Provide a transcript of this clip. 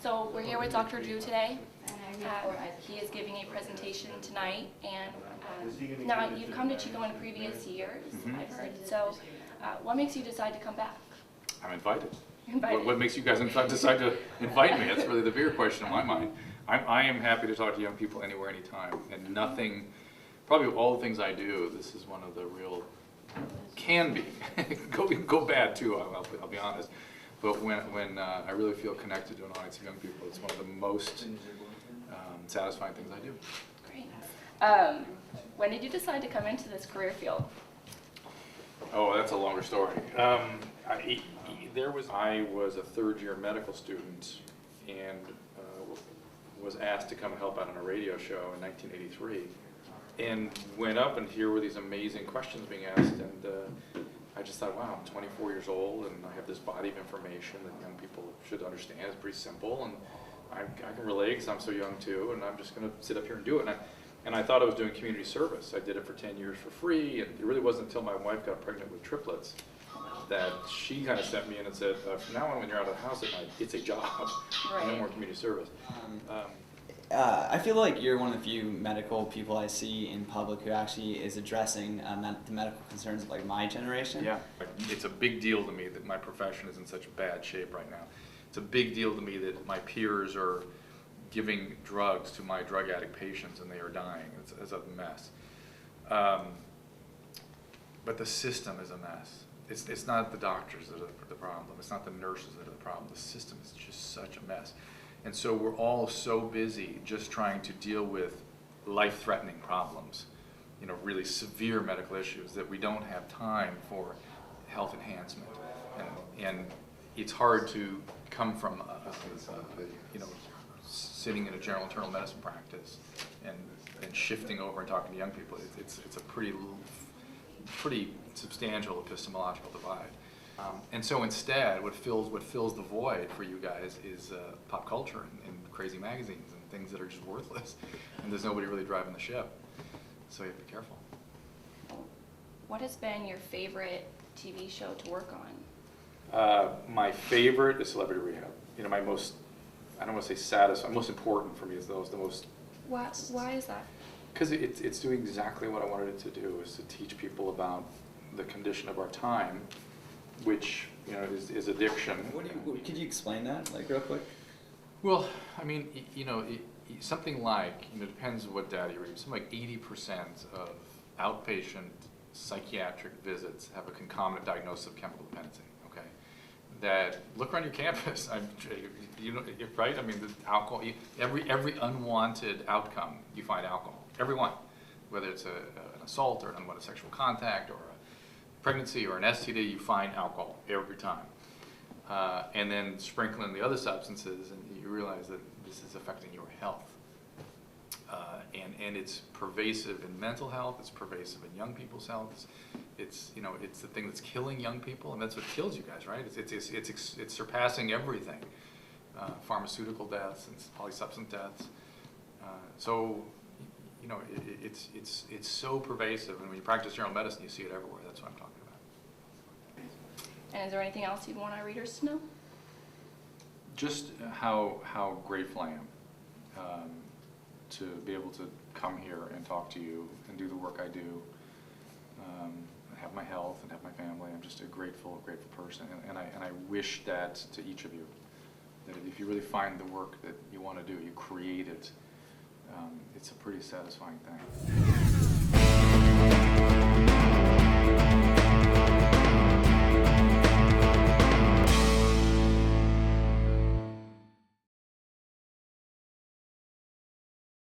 So we're here with Dr. Drew today. He is giving a presentation tonight, and now you've come to Chico in previous years, I've heard. So what makes you decide to come back? I'm invited. Invited. What makes you guys decide to invite me? That's really the bigger question in my mind. I am happy to talk to young people anywhere, anytime, and nothing, probably all the things I do, this is one of the real, can be, go bad too, I'll be honest. But when I really feel connected to an audience of young people, it's one of the most satisfying things I do. Great. When did you decide to come into this career field? Oh, that's a longer story. I was a third-year medical student and was asked to come and help out on a radio show in 1983, and went up, and here were these amazing questions being asked, and I just thought, wow, I'm 24 years old, and I have this body of information that young people should understand. It's pretty simple, and I can relate because I'm so young too, and I'm just going to sit up here and do it. And I thought I was doing community service. I did it for 10 years for free, and it really wasn't until my wife got pregnant with triplets that she kind of sent me in and said, from now on when you're out of the house at night, it's a job, Right. no more community service. I feel like you're one of the few medical people I see in public who actually is addressing the medical concerns of like my generation. Yeah, it's a big deal to me that my profession is in such bad shape right now. It's a big deal to me that my peers are giving drugs to my drug addict patients and they are dying. It's a mess. But the system is a mess. It's not the doctors that are the problem. It's not the nurses that are the problem. The system is just such a mess. And so we're all so busy just trying to deal with life-threatening problems, you know, really severe medical issues, that we don't have time for health enhancement. And it's hard to come from, you know, sitting in a general internal medicine practice and shifting over and talking to young people. It's a pretty substantial epistemological divide. And so instead, what fills the void for you guys is pop culture and crazy magazines and things that are just worthless. And there's nobody really driving the ship. So you have to be careful. What has been your favorite TV show to work on? My favorite is Celebrity Rehab. You know, my most, I don't want to say satisfying, most important for me is the most. Why is that? Because it's doing exactly what I wanted it to do, is to teach people about the condition of our time, which, you know, is addiction. Could you explain that, like, real quick? Well, I mean, you know, something like, you know, depends on what data you read, something like 80% of outpatient psychiatric visits have a concomitant diagnosis of chemical dependency, okay? That, look around your campus, you know, right? I mean, the alcohol, every unwanted outcome, you find alcohol, every one. Whether it's an assault or an unwanted sexual contact or a pregnancy or an STD, you find alcohol every time. And then sprinkle in the other substances and you realize that this is affecting your health. And it's pervasive in mental health, it's pervasive in young people's health. It's, you know, it's the thing that's killing young people, and that's what kills you guys, right? It's surpassing everything. Pharmaceutical deaths and polysubstance deaths. So, you know, it's so pervasive, and when you practice general medicine, you see it everywhere. That's what I'm talking about. And is there anything else you'd want our readers to know? Just how grateful I am to be able to come here and talk to you and do the work I do, have my health and have my family. I'm just a grateful person, and I wish that to each of you, that if you really find the work that you want to do, you create it. It's a pretty satisfying thing.